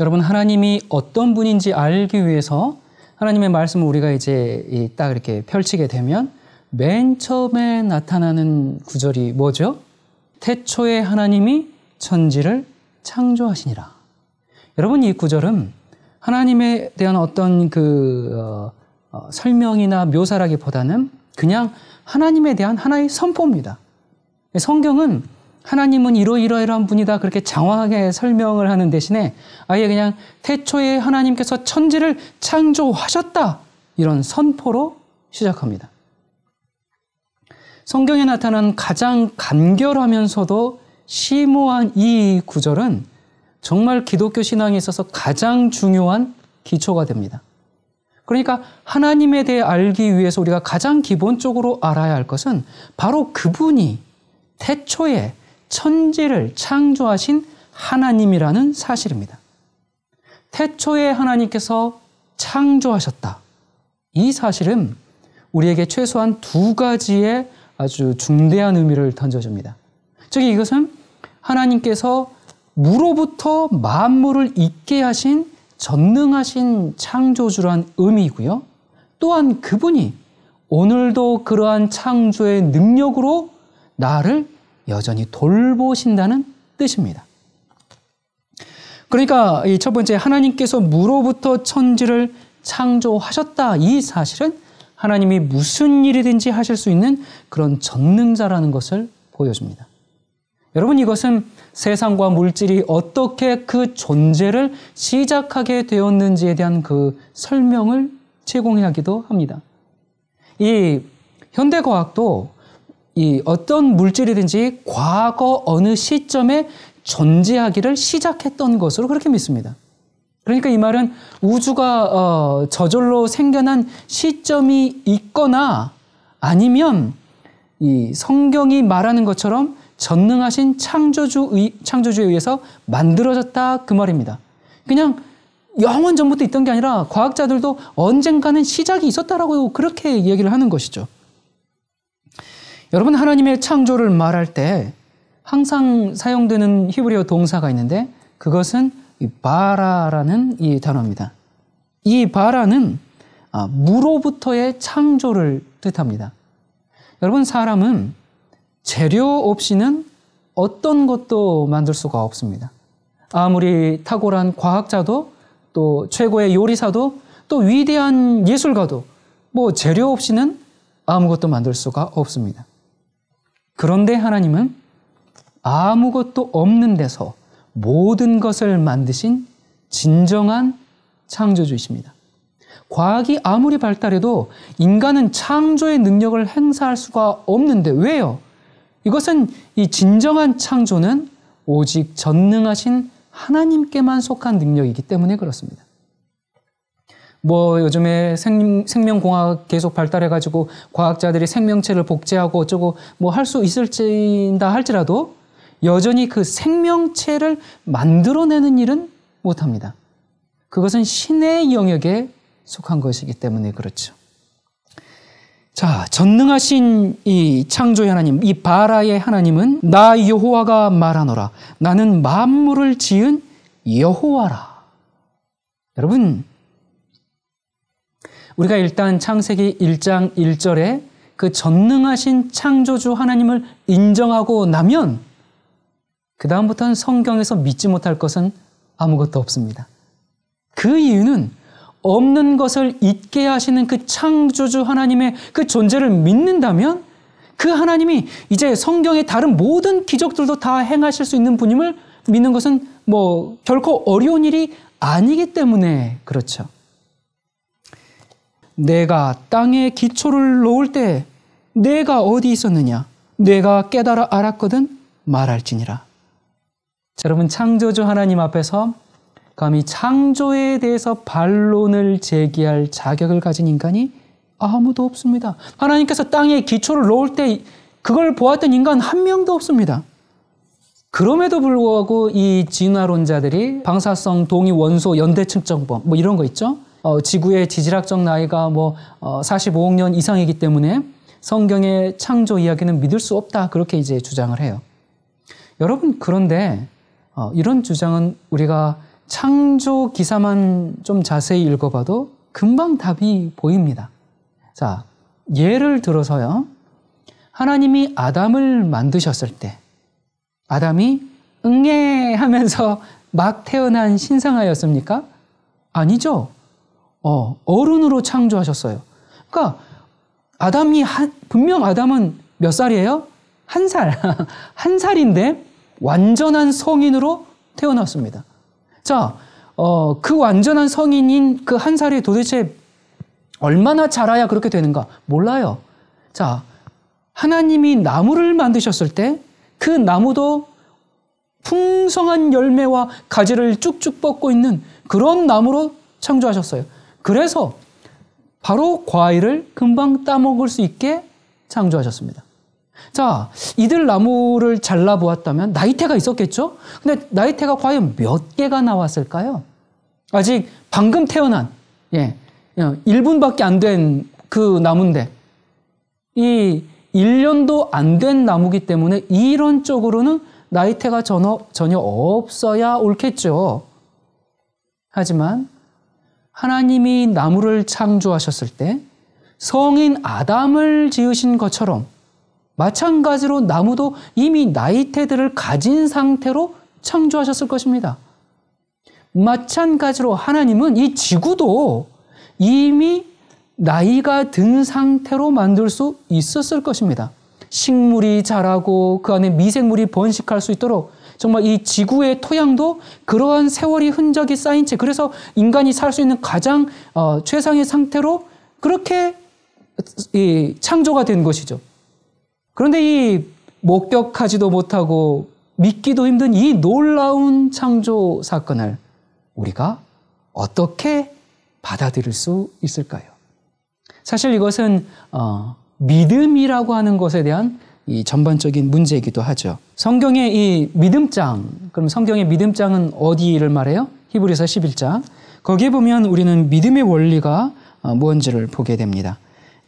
여러분, 하나님이 어떤 분인지 알기 위해서 하나님의 말씀을 우리가 이제 딱 이렇게 펼치게 되면 맨 처음에 나타나는 구절이 뭐죠? 태초에 하나님이 천지를 창조하시니라. 여러분, 이 구절은 하나님에 대한 어떤 설명이나 묘사라기보다는 그냥 하나님에 대한 하나의 선포입니다. 성경은 하나님은 이러이러한 분이다 그렇게 장황하게 설명을 하는 대신에 아예 그냥 태초에 하나님께서 천지를 창조하셨다 이런 선포로 시작합니다. 성경에 나타난 가장 간결하면서도 심오한 이 구절은 정말 기독교 신앙에 있어서 가장 중요한 기초가 됩니다. 그러니까 하나님에 대해 알기 위해서 우리가 가장 기본적으로 알아야 할 것은 바로 그분이 태초에 천지를 창조하신 하나님이라는 사실입니다. 태초에 하나님께서 창조하셨다. 이 사실은 우리에게 최소한 두 가지의 아주 중대한 의미를 던져줍니다. 즉 이것은 하나님께서 무로부터 만물을 있게 하신 전능하신 창조주란 의미이고요. 또한 그분이 오늘도 그러한 창조의 능력으로 나를 여전히 돌보신다는 뜻입니다. 그러니까 이 첫 번째 하나님께서 무로부터 천지를 창조하셨다. 이 사실은 하나님이 무슨 일이든지 하실 수 있는 그런 전능자라는 것을 보여줍니다. 여러분, 이것은 세상과 물질이 어떻게 그 존재를 시작하게 되었는지에 대한 그 설명을 제공하기도 합니다. 이 현대과학도 이 어떤 물질이든지 과거 어느 시점에 존재하기를 시작했던 것으로 그렇게 믿습니다. 그러니까 이 말은 우주가 저절로 생겨난 시점이 있거나 아니면 이 성경이 말하는 것처럼 전능하신 창조주에 의해서 만들어졌다 그 말입니다. 그냥 영원 전부터 있던 게 아니라 과학자들도 언젠가는 시작이 있었다라고 그렇게 얘기를 하는 것이죠. 여러분, 하나님의 창조를 말할 때 항상 사용되는 히브리어 동사가 있는데 그것은 바라라는 이 단어입니다. 이 바라는 무로부터의 창조를 뜻합니다. 여러분, 사람은 재료 없이는 어떤 것도 만들 수가 없습니다. 아무리 탁월한 과학자도 또 최고의 요리사도 또 위대한 예술가도 뭐 재료 없이는 아무것도 만들 수가 없습니다. 그런데 하나님은 아무것도 없는 데서 모든 것을 만드신 진정한 창조주이십니다. 과학이 아무리 발달해도 인간은 창조의 능력을 행사할 수가 없는데 왜요? 이것은 이 진정한 창조는 오직 전능하신 하나님께만 속한 능력이기 때문에 그렇습니다. 뭐 요즘에 생명공학 계속 발달해가지고 과학자들이 생명체를 복제하고 어쩌고 뭐 할 수 있을진다 할지라도 여전히 그 생명체를 만들어내는 일은 못합니다. 그것은 신의 영역에 속한 것이기 때문에 그렇죠. 자, 전능하신 이 창조의 하나님, 이 바라의 하나님은 나 여호와가 말하노라. 나는 만물을 지은 여호와라. 여러분, 우리가 일단 창세기 1장 1절에 그 전능하신 창조주 하나님을 인정하고 나면 그 다음부터는 성경에서 믿지 못할 것은 아무것도 없습니다. 그 이유는 없는 것을 있게 하시는 그 창조주 하나님의 그 존재를 믿는다면 그 하나님이 이제 성경의 다른 모든 기적들도 다 행하실 수 있는 분임을 믿는 것은 뭐 결코 어려운 일이 아니기 때문에 그렇죠. 내가 땅에 기초를 놓을 때 내가 어디 있었느냐? 내가 깨달아 알았거든 말할지니라. 자, 여러분, 창조주 하나님 앞에서 감히 창조에 대해서 반론을 제기할 자격을 가진 인간이 아무도 없습니다. 하나님께서 땅에 기초를 놓을 때 그걸 보았던 인간 한 명도 없습니다. 그럼에도 불구하고 이 진화론자들이 방사성 동위 원소 연대 측정법 뭐 이런 거 있죠. 지구의 지질학적 나이가 뭐 45억 년 이상이기 때문에 성경의 창조 이야기는 믿을 수 없다 그렇게 이제 주장을 해요. 여러분, 그런데 이런 주장은 우리가 창조 기사만 좀 자세히 읽어봐도 금방 답이 보입니다. 자, 예를 들어서요. 하나님이 아담을 만드셨을 때 아담이 응애 하면서 막 태어난 신생아였습니까? 아니죠. 어른으로 창조하셨어요. 그러니까 분명 아담은 몇 살이에요? 1살. 1살인데 완전한 성인으로 태어났습니다. 자, 그 완전한 성인인 그 1살이 도대체 얼마나 자라야 그렇게 되는가? 몰라요. 자, 하나님이 나무를 만드셨을 때 그 나무도 풍성한 열매와 가지를 쭉쭉 뻗고 있는 그런 나무로 창조하셨어요. 그래서 바로 과일을 금방 따먹을 수 있게 창조하셨습니다. 자, 이들 나무를 잘라보았다면 나이테가 있었겠죠? 근데 나이테가 과연 몇 개가 나왔을까요? 아직 방금 태어난 1분밖에 안 된 그 나무인데 이 1년도 안 된 나무기 때문에 이론적으로는 나이테가 전혀 없어야 옳겠죠. 하지만 하나님이 나무를 창조하셨을 때 성인 아담을 지으신 것처럼 마찬가지로 나무도 이미 나이테들을 가진 상태로 창조하셨을 것입니다. 마찬가지로 하나님은 이 지구도 이미 나이가 든 상태로 만들 수 있었을 것입니다. 식물이 자라고 그 안에 미생물이 번식할 수 있도록 정말 이 지구의 토양도 그러한 세월이 흔적이 쌓인 채 그래서 인간이 살 수 있는 가장 최상의 상태로 그렇게 창조가 된 것이죠. 그런데 이 목격하지도 못하고 믿기도 힘든 이 놀라운 창조 사건을 우리가 어떻게 받아들일 수 있을까요? 사실 이것은 믿음이라고 하는 것에 대한 이 전반적인 문제이기도 하죠. 성경의 이 믿음장, 그럼 성경의 믿음장은 어디를 말해요? 히브리서 11장. 거기에 보면 우리는 믿음의 원리가 무언지를 보게 됩니다.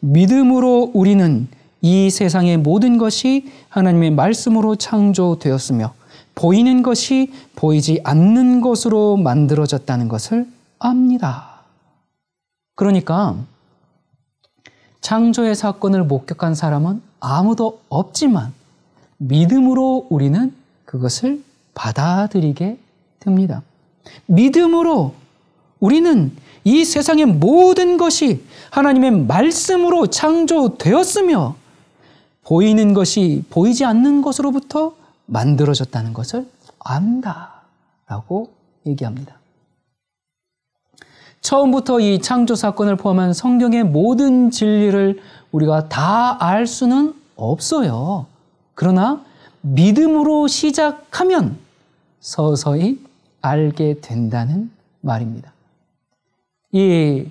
믿음으로 우리는 이 세상의 모든 것이 하나님의 말씀으로 창조되었으며 보이는 것이 보이지 않는 것으로 만들어졌다는 것을 압니다. 그러니까 창조의 사건을 목격한 사람은 아무도 없지만 믿음으로 우리는 그것을 받아들이게 됩니다. 믿음으로 우리는 이 세상의 모든 것이 하나님의 말씀으로 창조되었으며 보이는 것이 보이지 않는 것으로부터 만들어졌다는 것을 안다라고 얘기합니다. 처음부터 이 창조 사건을 포함한 성경의 모든 진리를 우리가 다 알 수는 없어요. 그러나 믿음으로 시작하면 서서히 알게 된다는 말입니다. 이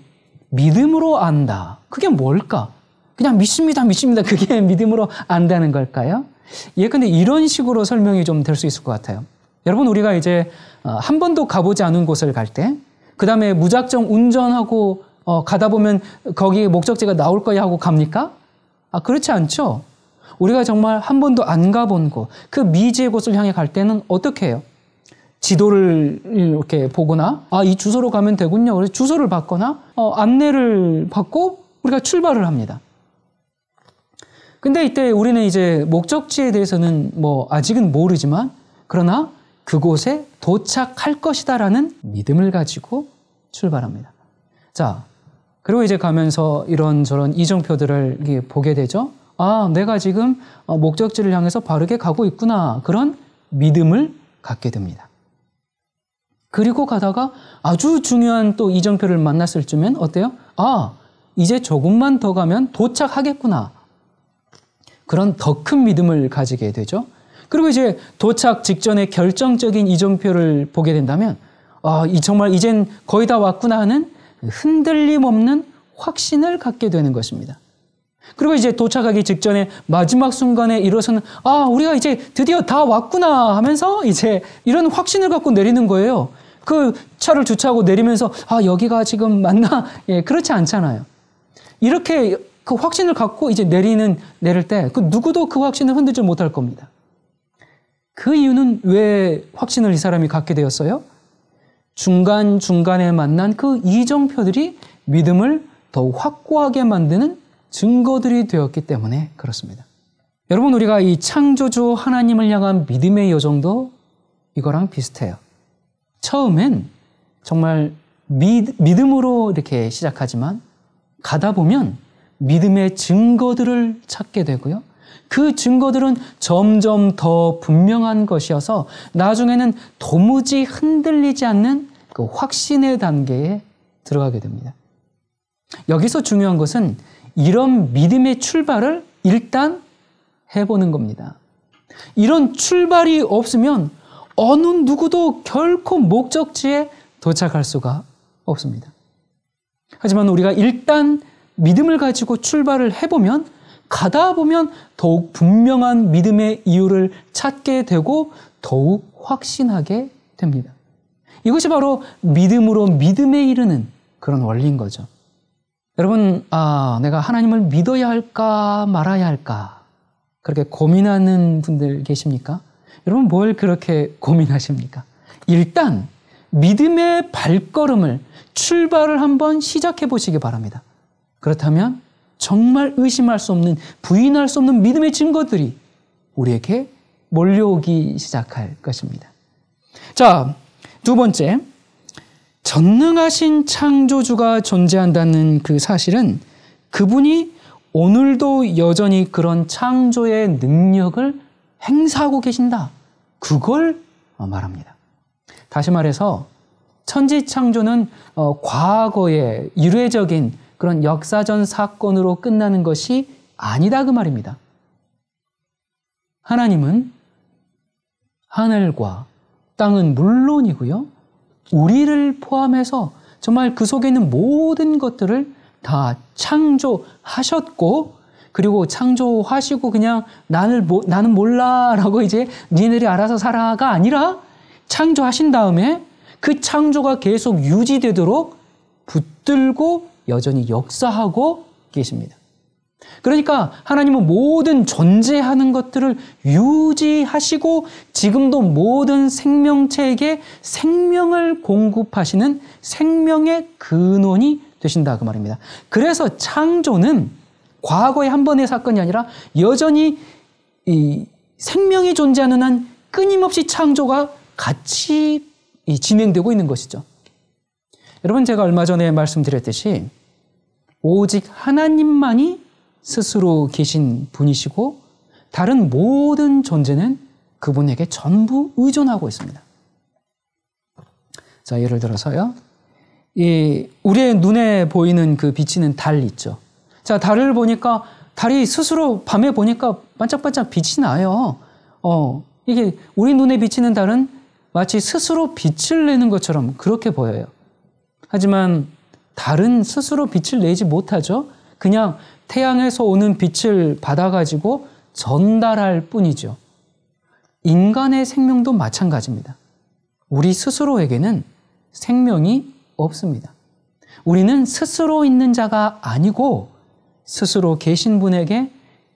믿음으로 안다. 그게 뭘까? 그냥 믿습니다. 그게 믿음으로 안다는 걸까요? 근데 이런 식으로 설명이 좀 될 수 있을 것 같아요. 여러분, 우리가 이제 한 번도 가보지 않은 곳을 갈 때 그 다음에 무작정 운전하고 가다 보면 거기 목적지가 나올 거야 하고 갑니까? 그렇지 않죠. 우리가 정말 한 번도 안 가본 곳, 그 미지의 곳을 향해 갈 때는 어떻게 해요? 지도를 이렇게 보거나 이 주소로 가면 되군요. 그래서 주소를 받거나 안내를 받고 우리가 출발을 합니다. 근데 이때 우리는 이제 목적지에 대해서는 아직은 모르지만 그러나 그곳에 도착할 것이다라는 믿음을 가지고 출발합니다. 자, 그리고 이제 가면서 이런저런 이정표들을 이렇게 보게 되죠. 내가 지금 목적지를 향해서 바르게 가고 있구나. 그런 믿음을 갖게 됩니다. 그리고 가다가 아주 중요한 또 이정표를 만났을 쯤엔 어때요? 이제 조금만 더 가면 도착하겠구나. 그런 더 큰 믿음을 가지게 되죠. 그리고 이제 도착 직전에 결정적인 이정표를 보게 된다면 정말 이젠 거의 다 왔구나 하는 흔들림 없는 확신을 갖게 되는 것입니다. 그리고 이제 도착하기 직전에 마지막 순간에 일어서는 우리가 이제 드디어 다 왔구나 하면서 이제 이런 확신을 갖고 내리는 거예요. 그 차를 주차하고 내리면서 여기가 지금 맞나? 그렇지 않잖아요. 이렇게 그 확신을 갖고 이제 내릴 때 누구도 그 확신을 흔들지 못할 겁니다. 그 이유는 왜 확신을 이 사람이 갖게 되었어요? 중간중간에 만난 그 이정표들이 믿음을 더욱 확고하게 만드는 증거들이 되었기 때문에 그렇습니다. 여러분, 우리가 이 창조주 하나님을 향한 믿음의 여정도 이거랑 비슷해요. 처음엔 정말 믿음으로 이렇게 시작하지만 가다 보면 믿음의 증거들을 찾게 되고요. 그 증거들은 점점 더 분명한 것이어서 나중에는 도무지 흔들리지 않는 그 확신의 단계에 들어가게 됩니다. 여기서 중요한 것은 이런 믿음의 출발을 일단 해보는 겁니다. 이런 출발이 없으면 어느 누구도 결코 목적지에 도착할 수가 없습니다. 하지만 우리가 일단 믿음을 가지고 출발을 해보면 가다 보면 더욱 분명한 믿음의 이유를 찾게 되고 더욱 확신하게 됩니다. 이것이 바로 믿음으로 믿음에 이르는 그런 원리인 거죠. 여러분, 내가 하나님을 믿어야 할까 말아야 할까 그렇게 고민하는 분들 계십니까? 여러분, 뭘 그렇게 고민하십니까? 일단 믿음의 발걸음을 출발을 한번 시작해 보시기 바랍니다. 그렇다면 정말 의심할 수 없는, 부인할 수 없는 믿음의 증거들이 우리에게 몰려오기 시작할 것입니다. 자, 두 번째, 전능하신 창조주가 존재한다는 그 사실은 그분이 오늘도 여전히 그런 창조의 능력을 행사하고 계신다. 그걸 말합니다. 다시 말해서 천지창조는 과거의 이례적인 그런 역사전 사건으로 끝나는 것이 아니다 그 말입니다. 하나님은 하늘과 땅은 물론이고요. 우리를 포함해서 정말 그 속에 있는 모든 것들을 다 창조하셨고, 그리고 창조하시고 그냥 나는 몰라라고 이제 니네들이 알아서 살아가 아니라 창조하신 다음에 그 창조가 계속 유지되도록 붙들고 여전히 역사하고 계십니다. 그러니까 하나님은 모든 존재하는 것들을 유지하시고 지금도 모든 생명체에게 생명을 공급하시는 생명의 근원이 되신다 그 말입니다. 그래서 창조는 과거의 한 번의 사건이 아니라 여전히 이 생명이 존재하는 한 끊임없이 창조가 같이 진행되고 있는 것이죠. 여러분, 제가 얼마 전에 말씀드렸듯이 오직 하나님만이 스스로 계신 분이시고 다른 모든 존재는 그분에게 전부 의존하고 있습니다. 자, 예를 들어서요. 우리의 눈에 보이는 그 비치는 달 있죠. 자, 달을 보니까 달이 스스로 밤에 보니까 반짝반짝 빛이 나요. 이게 우리 눈에 비치는 달은 마치 스스로 빛을 내는 것처럼 그렇게 보여요. 하지만 달은 스스로 빛을 내지 못하죠. 그냥 태양에서 오는 빛을 받아가지고 전달할 뿐이죠. 인간의 생명도 마찬가지입니다. 우리 스스로에게는 생명이 없습니다. 우리는 스스로 있는 자가 아니고 스스로 계신 분에게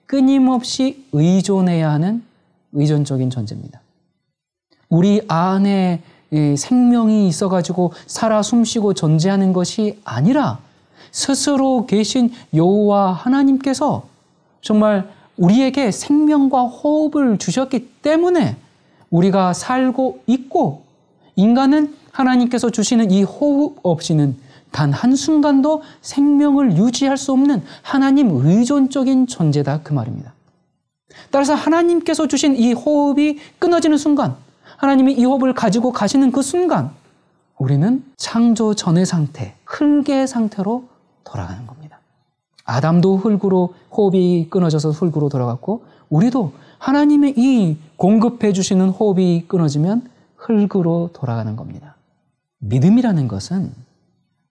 끊임없이 의존해야 하는 의존적인 존재입니다. 우리 안에 생명이 있어가지고 살아 숨쉬고 존재하는 것이 아니라 스스로 계신 여호와 하나님께서 정말 우리에게 생명과 호흡을 주셨기 때문에 우리가 살고 있고, 인간은 하나님께서 주시는 이 호흡 없이는 단 한순간도 생명을 유지할 수 없는 하나님 의존적인 존재다 그 말입니다. 따라서 하나님께서 주신 이 호흡이 끊어지는 순간, 하나님이 이 호흡을 가지고 가시는 그 순간 우리는 창조 전의 상태, 흙의 상태로 돌아가는 겁니다. 아담도 흙으로, 호흡이 끊어져서 흙으로 돌아갔고, 우리도 하나님의 이 공급해 주시는 호흡이 끊어지면 흙으로 돌아가는 겁니다. 믿음이라는 것은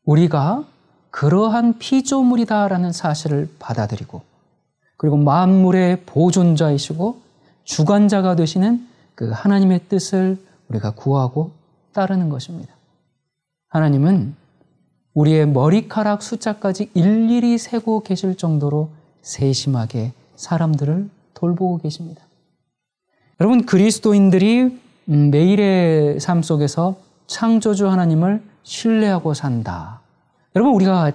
우리가 그러한 피조물이다라는 사실을 받아들이고, 그리고 만물의 보존자이시고 주관자가 되시는 그 하나님의 뜻을 우리가 구하고 따르는 것입니다. 하나님은 우리의 머리카락 숫자까지 일일이 세고 계실 정도로 세심하게 사람들을 돌보고 계십니다. 여러분, 그리스도인들이 매일의 삶 속에서 창조주 하나님을 신뢰하고 산다. 여러분, 우리가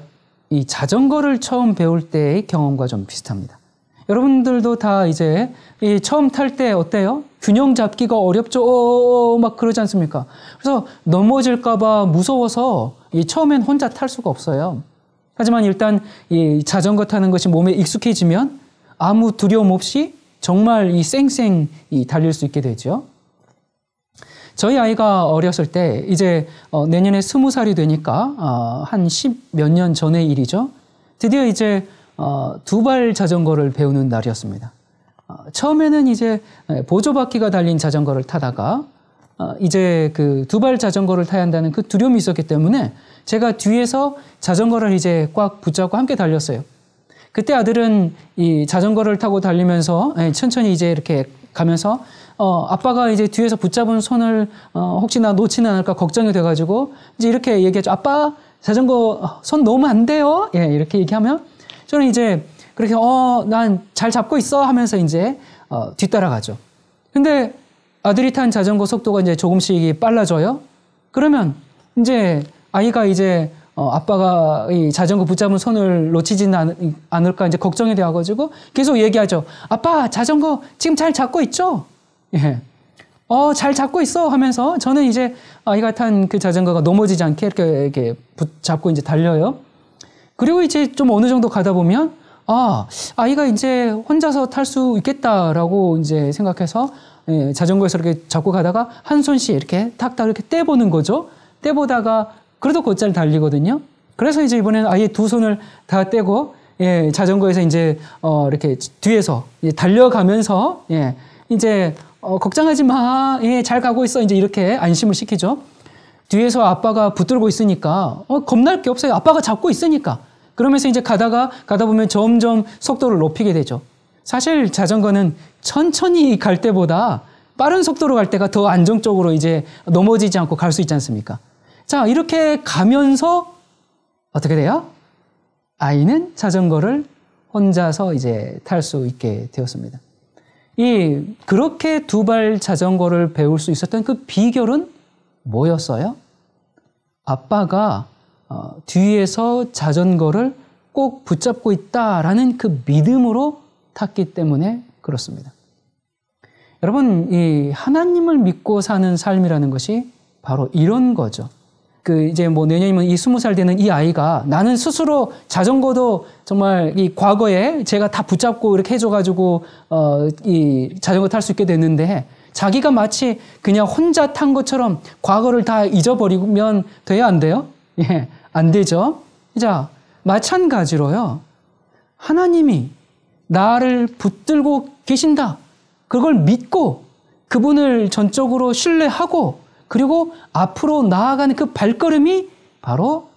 이 자전거를 처음 배울 때의 경험과 좀 비슷합니다. 여러분들도 다 이제 이 처음 탈 때 어때요? 균형 잡기가 어렵죠? 막 그러지 않습니까? 그래서 넘어질까봐 무서워서 이 처음엔 혼자 탈 수가 없어요. 하지만 일단 이 자전거 타는 것이 몸에 익숙해지면 아무 두려움 없이 정말 이 쌩쌩 달릴 수 있게 되죠. 저희 아이가 어렸을 때 이제 내년에 20살이 되니까 한 10몇 년 전의 일이죠. 드디어 이제 두발 자전거를 배우는 날이었습니다. 처음에는 이제 보조바퀴가 달린 자전거를 타다가 이제 그 두발 자전거를 타야 한다는 그 두려움이 있었기 때문에 제가 뒤에서 자전거를 이제 꽉 붙잡고 함께 달렸어요. 그때 아들은 이 자전거를 타고 달리면서 천천히 이제 이렇게 가면서 아빠가 이제 뒤에서 붙잡은 손을 혹시나 놓지는 않을까 걱정이 돼가지고 이제 이렇게 얘기하죠. 아빠 자전거 손 놓으면 안 돼요. 예, 이렇게 얘기하면 저는 이제 그렇게 난 잘 잡고 있어 하면서 이제 뒤따라가죠. 근데 아들이 탄 자전거 속도가 이제 조금씩 빨라져요. 그러면 이제 아이가 이제 아빠가 이 자전거 붙잡은 손을 놓치지는 않을까 이제 걱정이 되어가지고 계속 얘기하죠. 아빠 자전거 지금 잘 잡고 있죠? 예. 잘 잡고 있어 하면서 저는 이제 아이가 탄 그 자전거가 넘어지지 않게 이렇게 붙잡고 이제 달려요. 그리고 이제 좀 어느 정도 가다 보면 아이가 이제 혼자서 탈 수 있겠다라고 이제 생각해서 자전거에서 이렇게 잡고 가다가 한 손씩 이렇게 탁탁 이렇게 떼보는 거죠. 떼보다가 그래도 곧잘 달리거든요. 그래서 이제 이번에는 아예 두 손을 다 떼고 자전거에서 이제 이렇게 뒤에서 달려가면서 이제 걱정하지 마, 잘 가고 있어 이제 이렇게 안심을 시키죠. 뒤에서 아빠가 붙들고 있으니까 겁날 게 없어요. 아빠가 잡고 있으니까. 그러면서 이제 가다 보면 점점 속도를 높이게 되죠. 사실 자전거는 천천히 갈 때보다 빠른 속도로 갈 때가 더 안정적으로 이제 넘어지지 않고 갈 수 있지 않습니까? 자, 이렇게 가면서 어떻게 돼요? 아이는 자전거를 혼자서 이제 탈 수 있게 되었습니다. 그렇게 두발 자전거를 배울 수 있었던 그 비결은 뭐였어요? 아빠가 뒤에서 자전거를 꼭 붙잡고 있다라는 그 믿음으로 탔기 때문에 그렇습니다. 여러분, 이 하나님을 믿고 사는 삶이라는 것이 바로 이런 거죠. 이제 내년이면 20살 되는 이 아이가 나는 스스로 자전거도 정말 이 과거에 제가 다 붙잡고 이렇게 해줘가지고 이 자전거 탈 수 있게 됐는데 자기가 마치 그냥 혼자 탄 것처럼 과거를 다 잊어버리면 돼야 안 돼요? 예, 안 되죠. 자, 마찬가지로요. 하나님이 나를 붙들고 계신다. 그걸 믿고 그분을 전적으로 신뢰하고 그리고 앞으로 나아가는 그 발걸음이 바로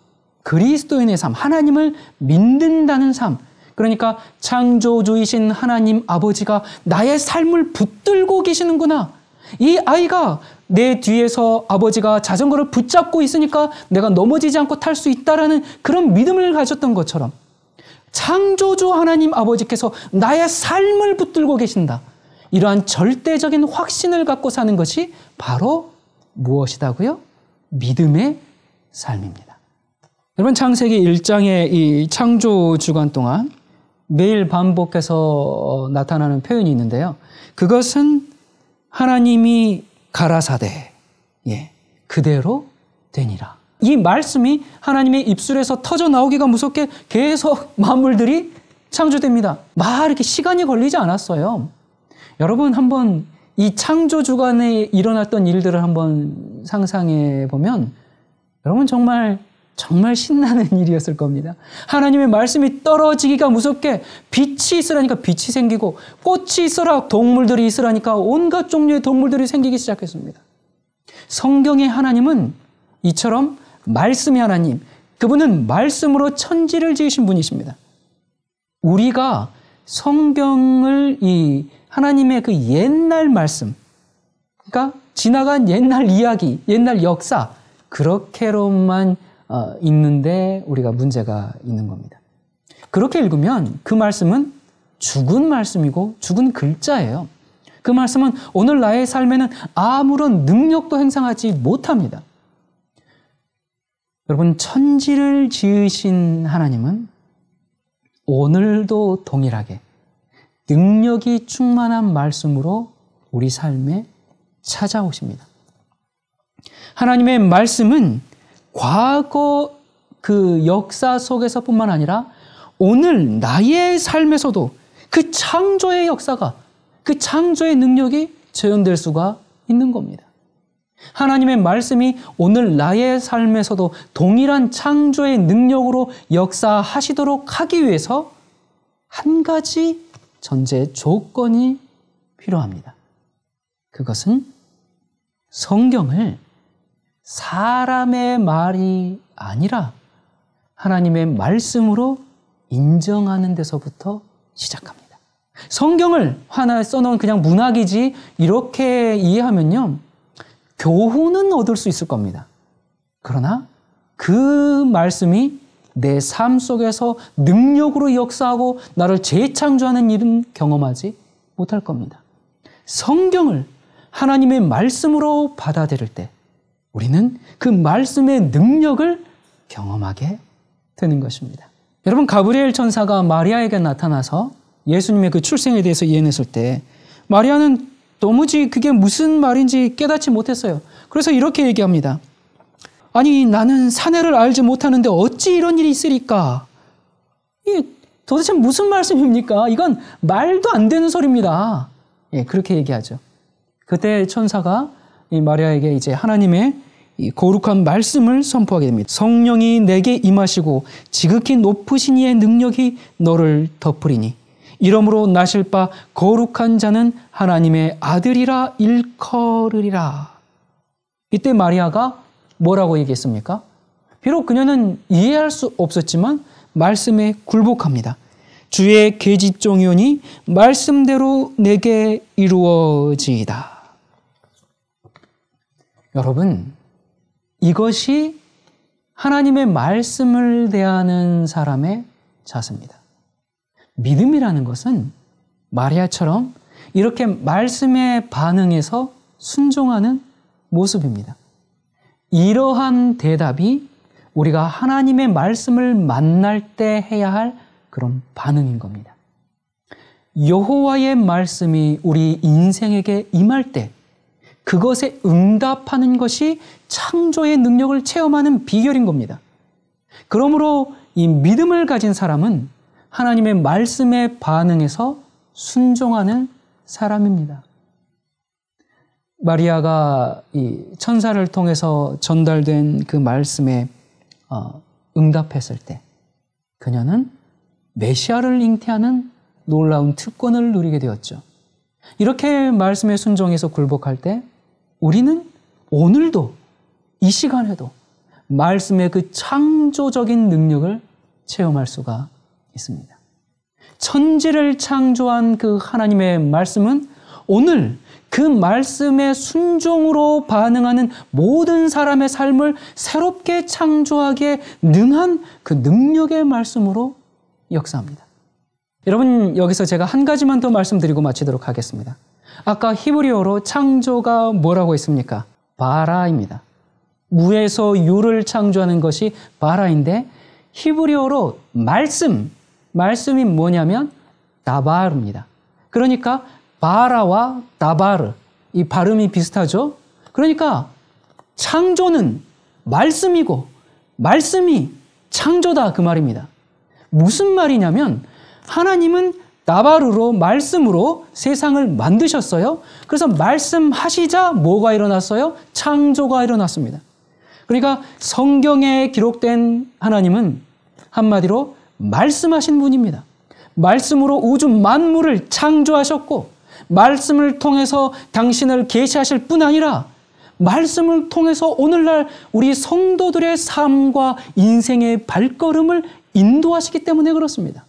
그리스도인의 삶, 하나님을 믿는다는 삶. 그러니까 창조주이신 하나님 아버지가 나의 삶을 붙들고 계시는구나. 이 아이가 내 뒤에서 아버지가 자전거를 붙잡고 있으니까 내가 넘어지지 않고 탈 수 있다라는 그런 믿음을 가졌던 것처럼 창조주 하나님 아버지께서 나의 삶을 붙들고 계신다. 이러한 절대적인 확신을 갖고 사는 것이 바로 무엇이다고요? 믿음의 삶입니다. 여러분, 창세기 1장의 이 창조 주간 동안 매일 반복해서 나타나는 표현이 있는데요. 그것은 하나님이 가라사대 그대로 되니라. 이 말씀이 하나님의 입술에서 터져 나오기가 무섭게 계속 만물들이 창조됩니다. 막 이렇게 시간이 걸리지 않았어요. 여러분, 한번 이 창조 주간에 일어났던 일들을 한번 상상해 보면 여러분 정말 신나는 일이었을 겁니다. 하나님의 말씀이 떨어지기가 무섭게 빛이 있으라니까 빛이 생기고 꽃이 있어라 동물들이 있으라니까 온갖 종류의 동물들이 생기기 시작했습니다. 성경의 하나님은 이처럼 말씀의 하나님, 그분은 말씀으로 천지를 지으신 분이십니다. 우리가 성경을 이 하나님의 그 옛날 말씀, 그러니까 지나간 옛날 이야기, 옛날 역사, 그렇게로만 읽는데 우리가 문제가 있는 겁니다. 그렇게 읽으면 그 말씀은 죽은 말씀이고 죽은 글자예요. 그 말씀은 오늘 나의 삶에는 아무런 능력도 행사하지 못합니다. 여러분, 천지를 지으신 하나님은 오늘도 동일하게 능력이 충만한 말씀으로 우리 삶에 찾아오십니다. 하나님의 말씀은 과거 그 역사 속에서뿐만 아니라 오늘 나의 삶에서도 그 창조의 역사가, 그 창조의 능력이 재현될 수가 있는 겁니다. 하나님의 말씀이 오늘 나의 삶에서도 동일한 창조의 능력으로 역사하시도록 하기 위해서 한 가지 전제 조건이 필요합니다. 그것은 성경을 사람의 말이 아니라 하나님의 말씀으로 인정하는 데서부터 시작합니다. 성경을 하나 써놓은 그냥 문학이지 이렇게 이해하면요, 교훈은 얻을 수 있을 겁니다. 그러나 그 말씀이 내 삶 속에서 능력으로 역사하고 나를 재창조하는 일은 경험하지 못할 겁니다. 성경을 하나님의 말씀으로 받아들일 때 우리는 그 말씀의 능력을 경험하게 되는 것입니다. 여러분, 가브리엘 천사가 마리아에게 나타나서 예수님의 그 출생에 대해서 예언했을 때 마리아는 도무지 그게 무슨 말인지 깨닫지 못했어요. 그래서 이렇게 얘기합니다. 아니, 나는 사내를 알지 못하는데 어찌 이런 일이 있으리까? 이게 도대체 무슨 말씀입니까? 이건 말도 안 되는 소리입니다. 예, 그렇게 얘기하죠. 그때 천사가 이 마리아에게 이제 하나님의 이 거룩한 말씀을 선포하게 됩니다. 성령이 내게 임하시고 지극히 높으신 이의 능력이 너를 덮으리니 이러므로 나실 바 거룩한 자는 하나님의 아들이라 일컬으리라. 이때 마리아가 뭐라고 얘기했습니까? 비록 그녀는 이해할 수 없었지만 말씀에 굴복합니다. 주의 계집종이오니 말씀대로 내게 이루어지이다. 여러분, 이것이 하나님의 말씀을 대하는 사람의 자세입니다. 믿음이라는 것은 마리아처럼 이렇게 말씀에 반응해서 순종하는 모습입니다. 이러한 대답이 우리가 하나님의 말씀을 만날 때 해야 할 그런 반응인 겁니다. 여호와의 말씀이 우리 인생에게 임할 때 그것에 응답하는 것이 창조의 능력을 체험하는 비결인 겁니다. 그러므로 이 믿음을 가진 사람은 하나님의 말씀에 반응해서 순종하는 사람입니다. 마리아가 이 천사를 통해서 전달된 그 말씀에 응답했을 때 그녀는 메시아를 잉태하는 놀라운 특권을 누리게 되었죠. 이렇게 말씀에 순종해서 굴복할 때 우리는 오늘도 이 시간에도 말씀의 그 창조적인 능력을 체험할 수가 있습니다. 천지를 창조한 그 하나님의 말씀은 오늘 그 말씀의 순종으로 반응하는 모든 사람의 삶을 새롭게 창조하기에 능한 그 능력의 말씀으로 역사합니다. 여러분, 여기서 제가 한 가지만 더 말씀드리고 마치도록 하겠습니다. 아까 히브리어로 창조가 뭐라고 했습니까? 바라입니다. 무에서 유를 창조하는 것이 바라인데 히브리어로 말씀이 뭐냐면 다바르입니다. 그러니까 바라와 다바르, 이 발음이 비슷하죠? 그러니까 창조는 말씀이고 말씀이 창조다, 그 말입니다. 무슨 말이냐면 하나님은 다바르로, 말씀으로 세상을 만드셨어요. 그래서 말씀하시자 뭐가 일어났어요? 창조가 일어났습니다. 그러니까 성경에 기록된 하나님은 한마디로 말씀하신 분입니다. 말씀으로 우주 만물을 창조하셨고 말씀을 통해서 당신을 계시하실 뿐 아니라 말씀을 통해서 오늘날 우리 성도들의 삶과 인생의 발걸음을 인도하시기 때문에 그렇습니다.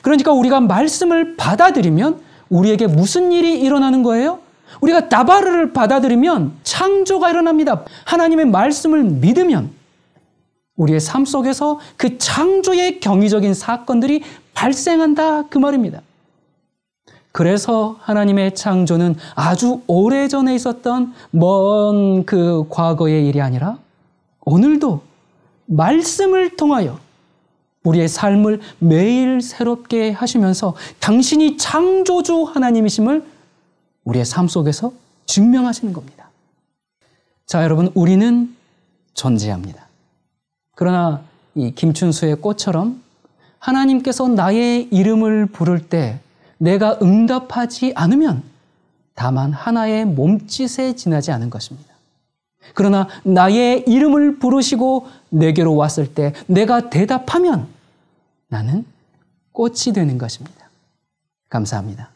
그러니까 우리가 말씀을 받아들이면 우리에게 무슨 일이 일어나는 거예요? 우리가 다바르를 받아들이면 창조가 일어납니다. 하나님의 말씀을 믿으면 우리의 삶 속에서 그 창조의 경이적인 사건들이 발생한다, 그 말입니다. 그래서 하나님의 창조는 아주 오래전에 있었던 먼 그 과거의 일이 아니라 오늘도 말씀을 통하여 우리의 삶을 매일 새롭게 하시면서 당신이 창조주 하나님이심을 우리의 삶 속에서 증명하시는 겁니다. 자, 여러분, 우리는 존재합니다. 그러나 이 김춘수의 꽃처럼 하나님께서 나의 이름을 부를 때 내가 응답하지 않으면 다만 하나의 몸짓에 지나지 않은 것입니다. 그러나 나의 이름을 부르시고 내게로 왔을 때 내가 대답하면 나는 꽃이 되는 것입니다. 감사합니다.